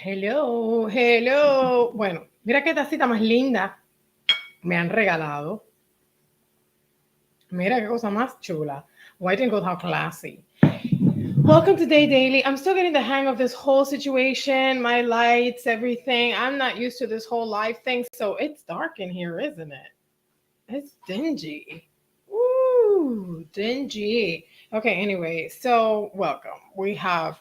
Hello, hello. Bueno, mira qué tacita más linda me han regalado. Mira qué cosa más chula. White and gold, how classy. Welcome to Day Daily. I'm still getting the hang of this whole situation, my lights, everything. I'm not used to this whole live thing, so it's dark in here, isn't it? It's dingy. Ooh, dingy. Okay, anyway, so welcome. We have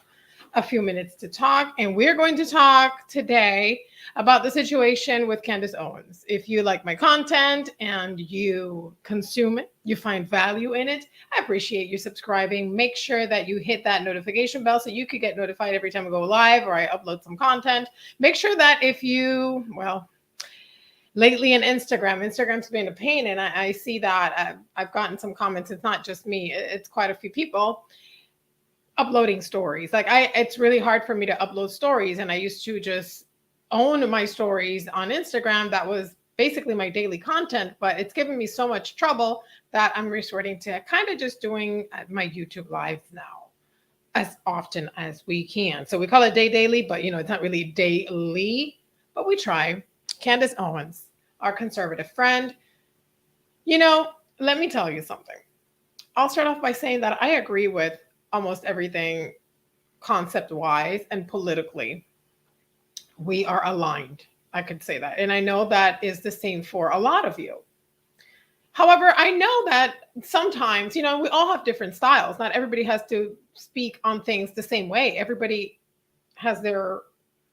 a few minutes to talk, and we're going to talk today about the situation with Candace Owens. If you like my content and you consume it, you find value in it, I appreciate you subscribing. Make sure that you hit that notification bell so you could get notified every time I go live or I upload some content. Make sure that if you, well, lately in Instagram's been a pain, and I see that I've gotten some comments. It's not just me; it's quite a few people uploading stories. It's really hard for me to upload stories, and I used to just own my stories on Instagram. That was basically my daily content, but it's given me so much trouble that I'm resorting to kind of just doing my YouTube lives now as often as we can. So we call it Day Daily, but it's not really daily, but we try. Candace Owens, our conservative friend. You know, let me tell you something. I'll start off by saying that I agree with almost everything concept wise and politically. We are aligned. I could say that. And I know that is the same for a lot of you. However, I know that sometimes, we all have different styles. Not everybody has to speak on things the same way. Everybody has their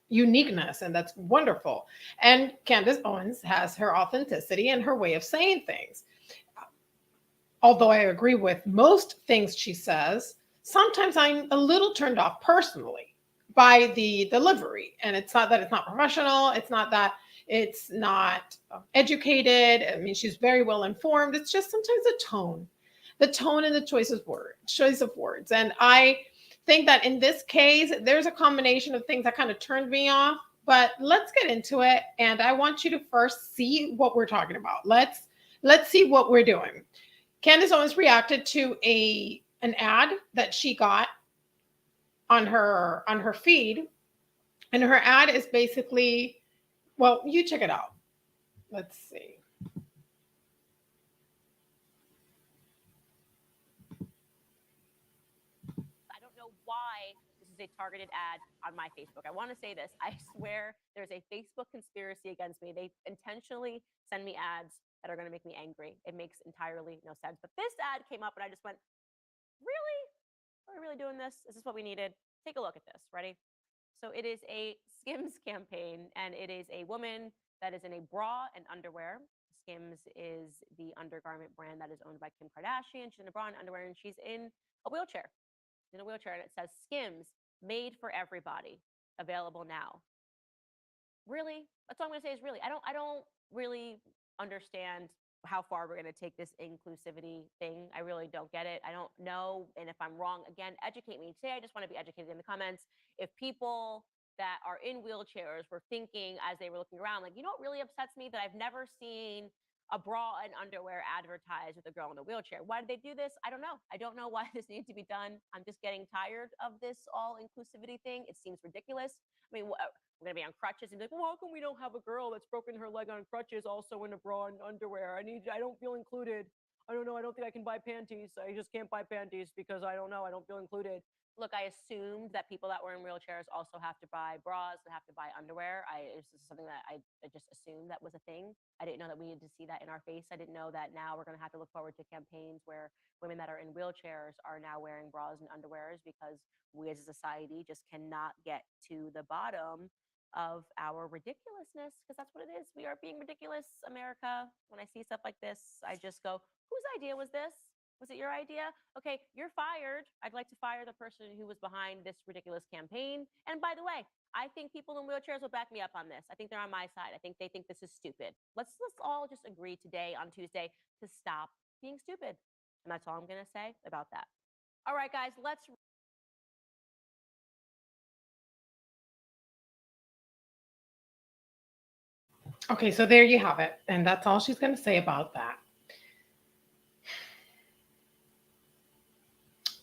uniqueness, and that's wonderful. And Candace Owens has her authenticity and her way of saying things. Although I agree with most things she says, sometimes I'm a little turned off personally by the delivery. And it's not that it's not professional, it's not that it's not educated. I mean, she's very well informed. It's just sometimes the tone and the choice of words. And I think that in this case, there's a combination of things that kind of turned me off. But let's get into it. And I want you to first see what we're talking about. Let's see what we're doing. Candace Owens reacted to an ad that she got on her feed, and her ad is basically, well, you check it out. Let's see. I don't know why this is a targeted ad on my Facebook. I want to say this. I swear there's a Facebook conspiracy against me. They intentionally send me ads that are going to make me angry. It makes entirely no sense. But this ad came up and I just went, really? Are we really doing this? Is this what we needed? Take a look at this. Ready? So it is a Skims campaign, and it is a woman that is in a bra and underwear. Skims is the undergarment brand that is owned by Kim Kardashian. She's in a bra and underwear, and she's in a wheelchair. In a wheelchair, and it says Skims, made for everybody, available now. Really? That's all I'm gonna say is really. I don't really understand how far we're gonna take this inclusivity thing. I really don't get it. I don't know. And if I'm wrong, again, educate me. Today I just want to be educated in the comments. If people that are in wheelchairs were thinking as they were looking around, like, what really upsets me that I've never seen a bra and underwear advertised with a girl in a wheelchair. Why did they do this? I don't know. I don't know why this needs to be done. I'm just getting tired of this all inclusivity thing. It seems ridiculous. I mean, we're gonna be on crutches and be like, well, how come we don't have a girl that's broken her leg on crutches also in a bra and underwear? I don't feel included. I don't know. I don't think I can buy panties. I just can't buy panties because I don't know. I don't feel included. Look, I assumed that people that were in wheelchairs also have to buy bras and have to buy underwear. It's just something that I just assumed that was a thing. I didn't know that we needed to see that in our face. I didn't know that now we're going to have to look forward to campaigns where women that are in wheelchairs are now wearing bras and underwears because we as a society just cannot get to the bottom of our ridiculousness, because that's what it is. We are being ridiculous, America. When I see stuff like this, I just go, whose idea was this? Was it your idea? Okay, you're fired. I'd like to fire the person who was behind this ridiculous campaign. And by the way, I think people in wheelchairs will back me up on this. I think they're on my side. I think they think this is stupid. Let's all just agree today on Tuesday to stop being stupid. And that's all I'm going to say about that. All right, guys, let's. Okay, so there you have it. And that's all she's going to say about that.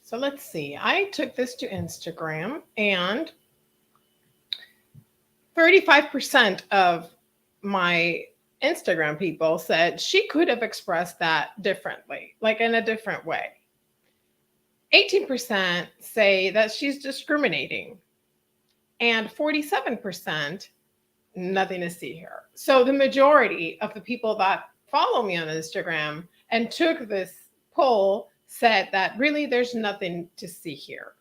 So let's see. I took this to Instagram, and 35% of my Instagram people said she could have expressed that differently, like in a different way. 18% say that she's discriminating, and 47% nothing to see here. So the majority of the people that follow me on Instagram and took this poll said that really there's nothing to see here.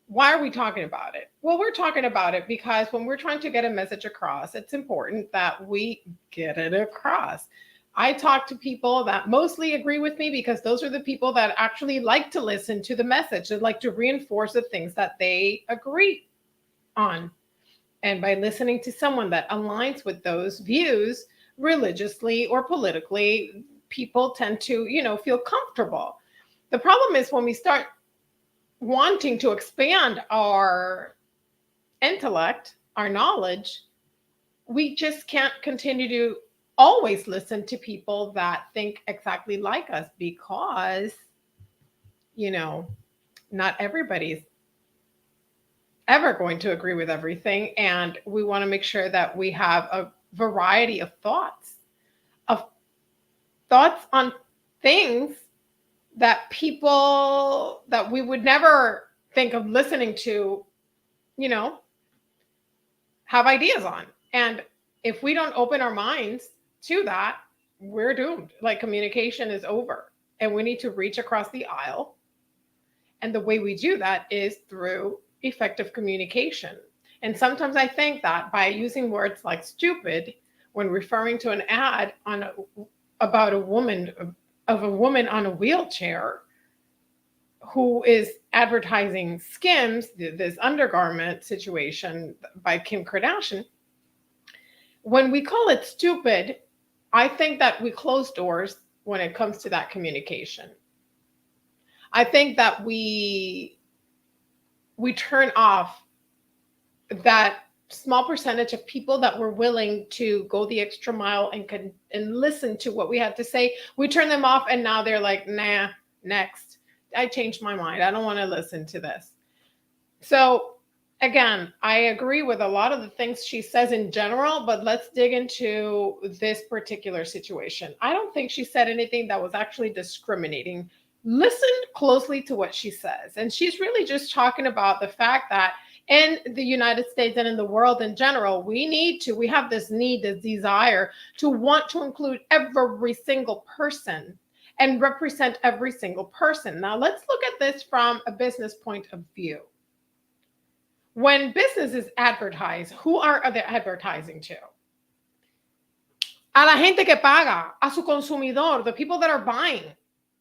Why are we talking about it? Well, we're talking about it because when we're trying to get a message across, it's important that we get it across. I talk to people that mostly agree with me because those are the people that actually like to listen to the message and like to reinforce the things that they agree on. And by listening to someone that aligns with those views religiously or politically, people tend to, feel comfortable. The problem is when we start wanting to expand our intellect, our knowledge, we just can't continue to always listen to people that think exactly like us because, not everybody's ever going to agree with everything. And we want to make sure that we have a variety of thoughts on things that people that we would never think of listening to, you know, have ideas on. And if we don't open our minds to that, we're doomed. Like communication is over and we need to reach across the aisle. And the way we do that is through effective communication. And sometimes I think that by using words like stupid when referring to an ad about a woman on a wheelchair who is advertising Skims, this undergarment situation by Kim Kardashian, when we call it stupid, I think that we close doors when it comes to that communication. I think that we turn off that small percentage of people that were willing to go the extra mile and listen to what we had to say. We turn them off and now they're like, nah, next. I changed my mind. I don't want to listen to this. So again, I agree with a lot of the things she says in general, but let's dig into this particular situation. I don't think she said anything that was actually discriminating. Listen closely to what she says. And she's really just talking about the fact that in the United States and in the world in general, we have this need, this desire to want to include every single person and represent every single person. Now, let's look at this from a business point of view. When businesses advertise, who are they advertising to? A la gente que paga, a su consumidor, the people that are buying.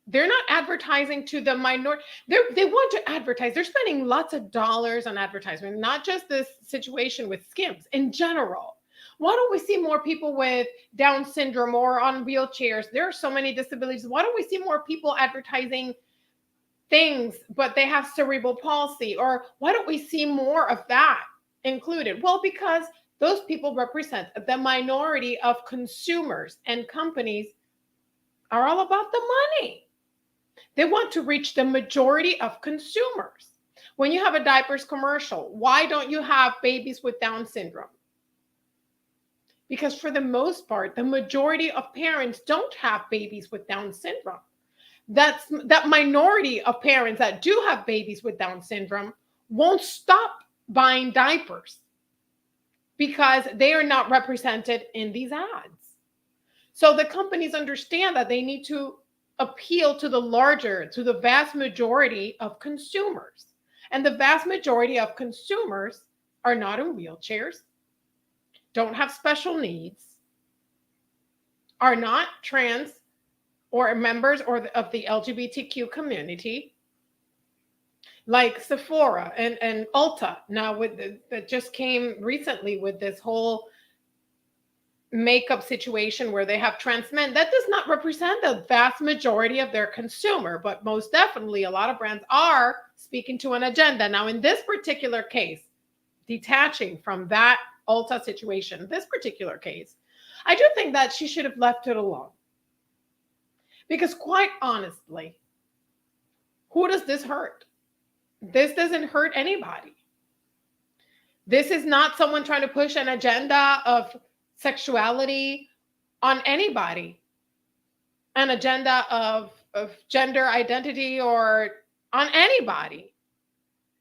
They're not advertising to the minority. They want to advertise. They're spending lots of dollars on advertisement, not just this situation with Skims, in general. Why don't we see more people with Down syndrome or on wheelchairs? There are so many disabilities. Why don't we see more people advertising things, but they have cerebral palsy? Or why don't we see more of that included? Well, because those people represent the minority of consumers, and companies are all about the money. They want to reach the majority of consumers. When you have a diapers commercial, why don't you have babies with Down syndrome? Because for the most part, the majority of parents don't have babies with Down syndrome. That minority of parents that do have babies with Down syndrome won't stop buying diapers because they are not represented in these ads. So the companies understand that they need to appeal to the vast majority of consumers. And the vast majority of consumers are not in wheelchairs, don't have special needs, are not trans or members of the LGBTQ community, like Sephora and Ulta. Now, that just came recently with this whole makeup situation where they have trans men. That does not represent the vast majority of their consumer, but most definitely a lot of brands are speaking to an agenda. Now, in this particular case, detaching from that Ulta situation, this particular case, I do think that she should have left it alone. Because quite honestly, who does this hurt? This doesn't hurt anybody. This is not someone trying to push an agenda of sexuality on anybody, an agenda of gender identity or on anybody.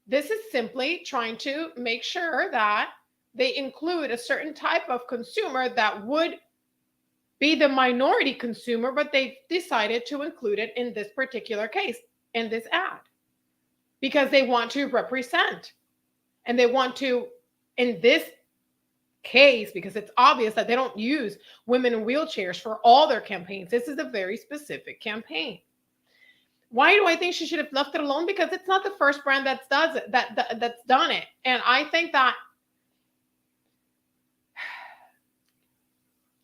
This is simply trying to make sure that they include a certain type of consumer that would be the minority consumer, but they decided to include it in this particular case, in this ad, because they want to represent and they want to, in this case, because it's obvious that they don't use women in wheelchairs for all their campaigns. This is a very specific campaign. Why do I think she should have left it alone? Because it's not the first brand that's does it, that's done it. And I think that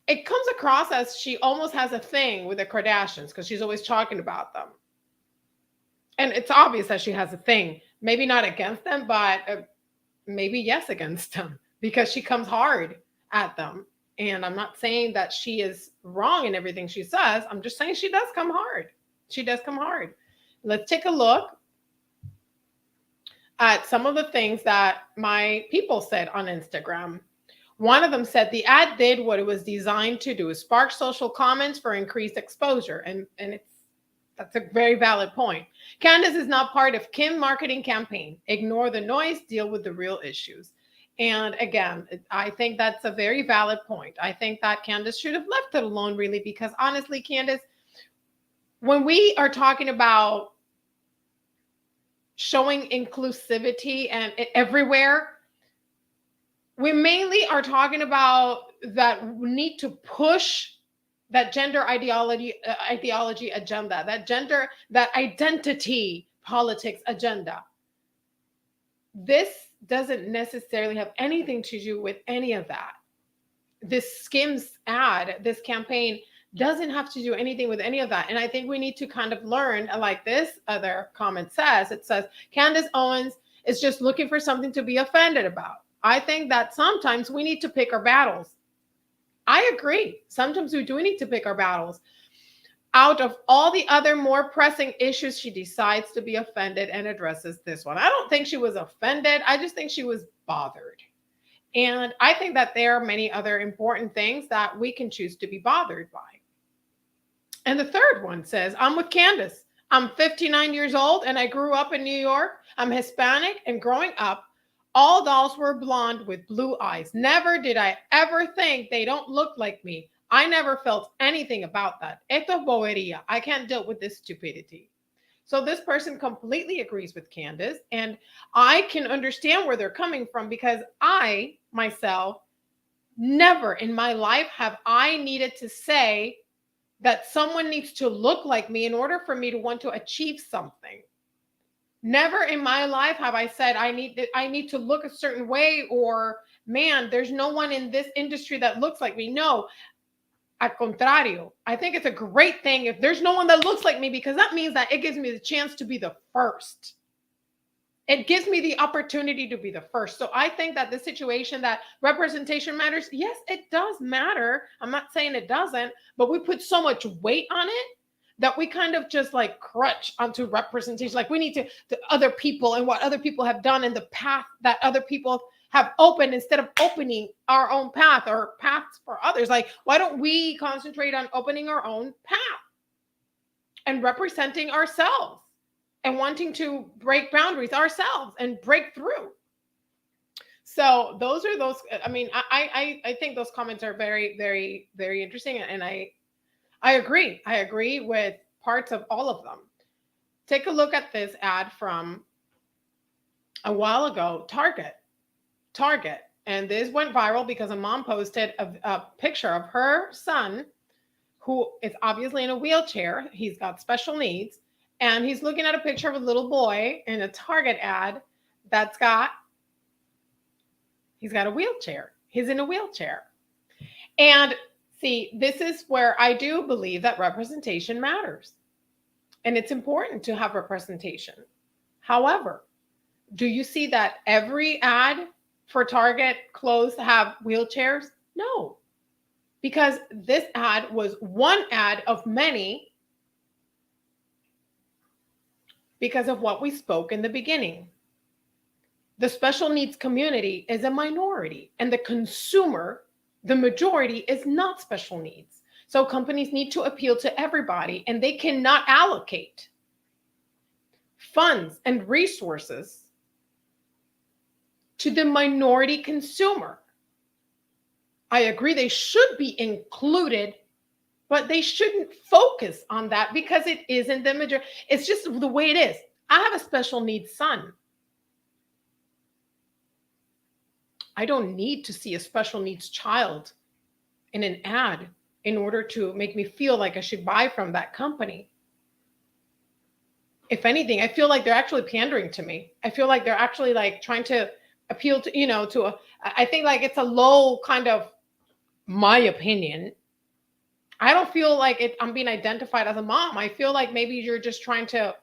it comes across as she almost has a thing with the Kardashians because she's always talking about them. And it's obvious that she has a thing, maybe not against them, but maybe yes against them, because she comes hard at them. And I'm not saying that she is wrong in everything she says. I'm just saying she does come hard. She does come hard. Let's take a look at some of the things that my people said on Instagram. One of them said the ad did what it was designed to do, spark social comments for increased exposure. And that's a very valid point. Candace is not part of Kim marketing campaign. Ignore the noise, deal with the real issues. And again, I think that's a very valid point. I think that Candace should have left it alone, really, because honestly, Candace, when we are talking about showing inclusivity and everywhere, we mainly are talking about that we need to push that gender ideology agenda, that identity politics agenda. This doesn't necessarily have anything to do with any of that. This Skims ad, this campaign doesn't have to do anything with any of that. And I think we need to kind of learn, like this other comment says, it says, Candace Owens is just looking for something to be offended about. I think that sometimes we need to pick our battles. I agree. Sometimes we do need to pick our battles. Out of all the other more pressing issues, she decides to be offended and addresses this one. I don't think she was offended. I just think she was bothered. And I think that there are many other important things that we can choose to be bothered by. And the third one says, I'm with Candace. I'm 59 years old and I grew up in New York. I'm Hispanic, and growing up, all dolls were blonde with blue eyes. Never did I ever think they don't look like me. I never felt anything about that. Esto es bobería. I can't deal with this stupidity. So this person completely agrees with Candace, and I can understand where they're coming from, because I, myself, never in my life have I needed to say that someone needs to look like me in order for me to want to achieve something. Never in my life have I said I need to look a certain way, or man, there's no one in this industry that looks like me. No, al contrario. I think it's a great thing if there's no one that looks like me, because that means that it gives me the chance to be the first. It gives me the opportunity to be the first. So I think that the situation that representation matters, yes, it does matter. I'm not saying it doesn't, but we put so much weight on it that we kind of just like crutch onto representation. Like we need to other people and what other people have done in the path that other people have opened, instead of opening our own path or paths for others. Like, why don't we concentrate on opening our own path and representing ourselves and wanting to break boundaries ourselves and break through? So those are those. I mean, I think those comments are very, very, very interesting. And I agree. I agree with parts of all of them. Take a look at this ad from a while ago, Target. And this went viral because a mom posted a picture of her son, who is obviously in a wheelchair. He's got special needs. And he's looking at a picture of a little boy in a Target ad he's got a wheelchair. He's in a wheelchair. And see, this is where I do believe that representation matters. And it's important to have representation. However, do you see that every ad for Target clothes have wheelchairs? No, because this ad was one ad of many because of what we spoke in the beginning. the special needs community is a minority, and the consumer, the majority, is not special needs. So companies need to appeal to everybody, and they cannot allocate funds and resources to the minority consumer. I agree they should be included, but they shouldn't focus on that because it isn't the majority. It's just the way it is. I have a special needs son. I don't need to see a special needs child in an ad in order to make me feel like I should buy from that company. If anything, I feel like they're actually pandering to me. I feel like they're actually like trying to appeal to, I think like it's a low kind of, my opinion. I don't feel like I'm being identified as a mom. I feel like maybe you're just trying to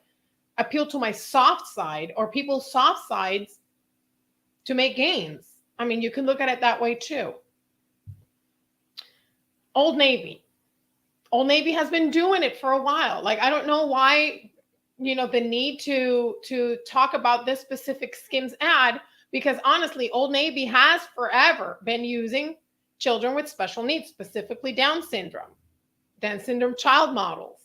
appeal to my soft side or people's soft sides to make gains. I mean, you can look at it that way too. Old Navy. Old Navy has been doing it for a while. Like, I don't know why, the need to talk about this specific Skims ad, because honestly, Old Navy has forever been using children with special needs, specifically Down syndrome child models.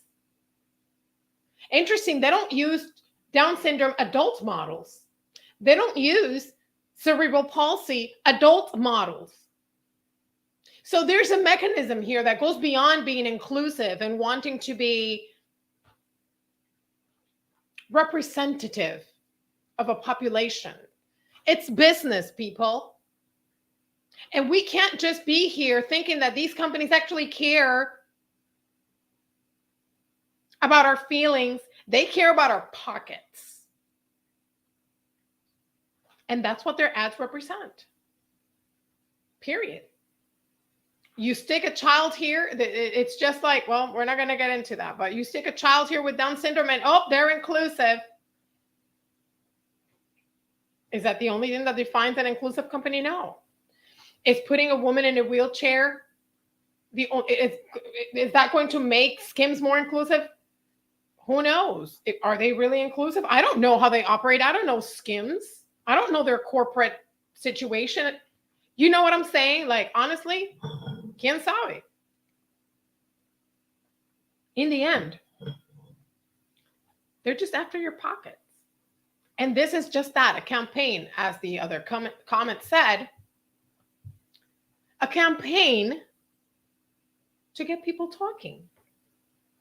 Interesting, they don't use Down syndrome adult models. They don't use cerebral palsy adult models. So there's a mechanism here that goes beyond being inclusive and wanting to be representative of a population. It's business, people. And we can't just be here thinking that these companies actually care about our feelings. They care about our pockets. And that's what their ads represent. Period. You stick a child here, it's just like, well, we're not going to get into that, but you stick a child here with Down syndrome and, oh, they're inclusive. Is that the only thing that defines an inclusive company? No. Is putting a woman in a wheelchair, is that going to make Skims more inclusive? Who knows? Are they really inclusive? I don't know how they operate. I don't know Skims. I don't know their corporate situation. You know what I'm saying? Like, honestly, quién sabe? In the end, they're just after your pockets. And this is just that, a campaign, as the other comment said, a campaign to get people talking.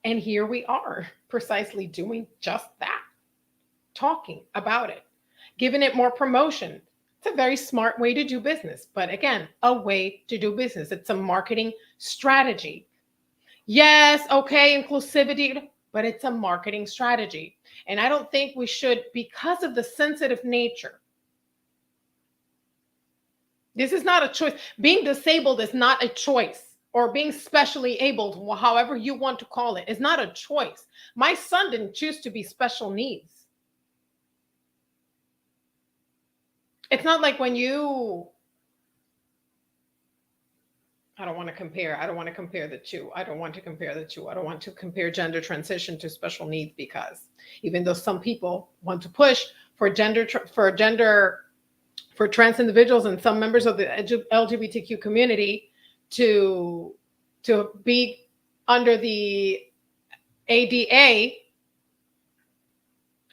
And here we are, precisely doing just that, talking about it, giving it more promotion. It's a very smart way to do business. But again, a way to do business. It's a marketing strategy. Yes, okay, inclusivity, but it's a marketing strategy. And I don't think we should, because of the sensitive nature. This is not a choice. Being disabled is not a choice, or being specially abled, however you want to call it, is not a choice. My son didn't choose to be special needs. It's not like when you, I don't want to compare the two. I don't want to compare gender transition to special needs, because even though some people want to push for for trans individuals and some members of the LGBTQ community to be under the ADA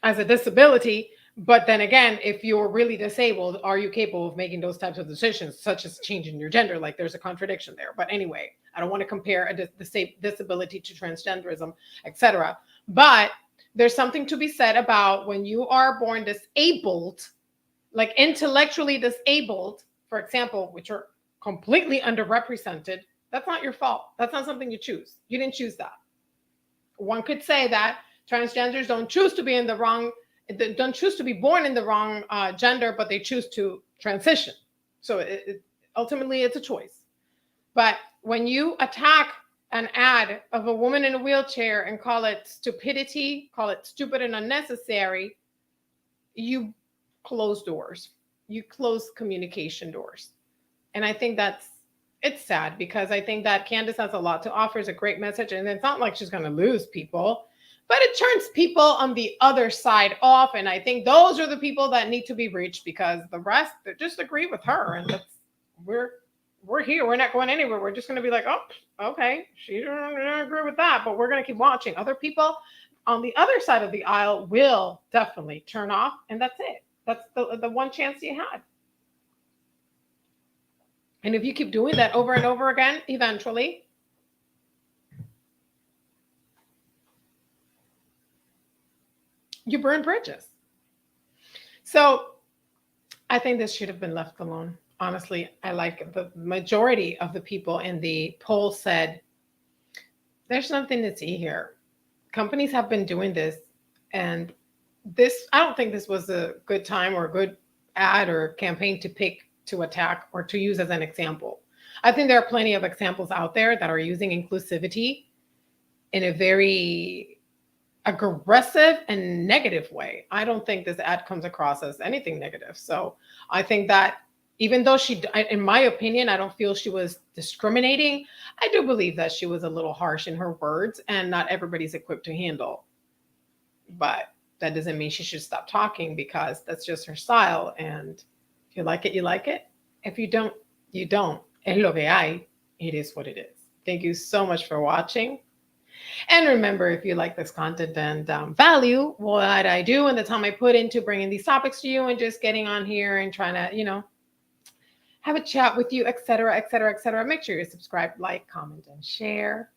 as a disability. But then again, if you're really disabled, are you capable of making those types of decisions, such as changing your gender? Like, there's a contradiction there. But anyway, I don't want to compare a disability to transgenderism, etc. But there's something to be said about when you are born disabled, like intellectually disabled, for example, which are completely underrepresented. That's not your fault. That's not something you choose. You didn't choose that. One could say that transgenders don't choose to be don't choose to be born in the wrong gender, but they choose to transition. So ultimately, it's a choice. But when you attack an ad of a woman in a wheelchair and call it stupidity, call it stupid and unnecessary, you close doors. You close communication doors. And I think it's sad, because I think that Candace has a lot to offer. It's a great message. And it's not like she's going to lose people. But it turns people on the other side off. And I think those are the people that need to be reached, because the rest, they just agree with her. And that's, we're, we're here. We're not going anywhere. We're just going to be like, oh, okay, she don't agree with that, but we're going to keep watching. Other people on the other side of the aisle will definitely turn off. And that's it. That's the one chance you had. And if you keep doing that over and over again, eventually you burn bridges. So I think this should have been left alone. Honestly, I like the majority of the people in the poll said there's nothing to see here. Companies have been doing this, and this, I don't think this was a good time or a good ad or campaign to pick to attack or to use as an example. I think there are plenty of examples out there that are using inclusivity in a very aggressive and negative way. I don't think this ad comes across as anything negative. So I think that even though she, in my opinion, I don't feel she was discriminating. I do believe that she was a little harsh in her words, and not everybody's equipped to handle. But that doesn't mean she should stop talking, because that's just her style. And if you like it, you like it. If you don't, you don't. Es lo que hay. It is what it is. Thank you so much for watching. And remember, if you like this content and value what I do and the time I put into bringing these topics to you and just getting on here and trying to, have a chat with you, etc., etc., etc., make sure you subscribe, like, comment, and share.